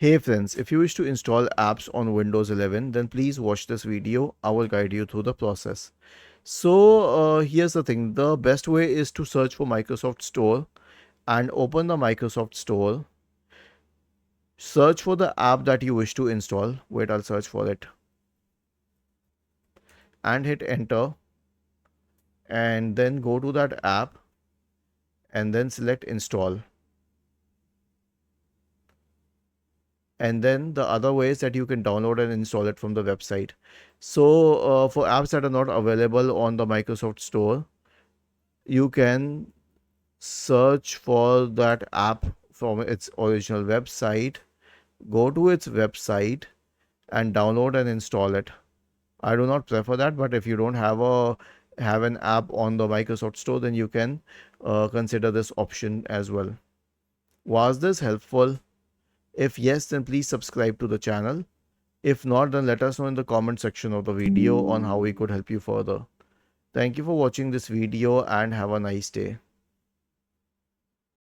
Hey friends, if you wish to install apps on Windows 11, then please watch this video. I will guide you through the process. Here's the thing. The best way is to search for Microsoft Store and open the Microsoft Store. Search for the app that you wish to install. Wait, I'll search for it. And hit enter. And then go to that app and then select install. And then the other ways that you can download and install it from the website. For apps that are not available on the Microsoft Store, you can search for that app from its original website, go to its website and download and install it. I do not prefer that, but if you don't have an app on the Microsoft Store, then you can consider this option as well. Was this helpful? If yes, then please subscribe to the channel. If not, then let us know in the comment section of the video on how we could help you further. Thank you for watching this video and have a nice day.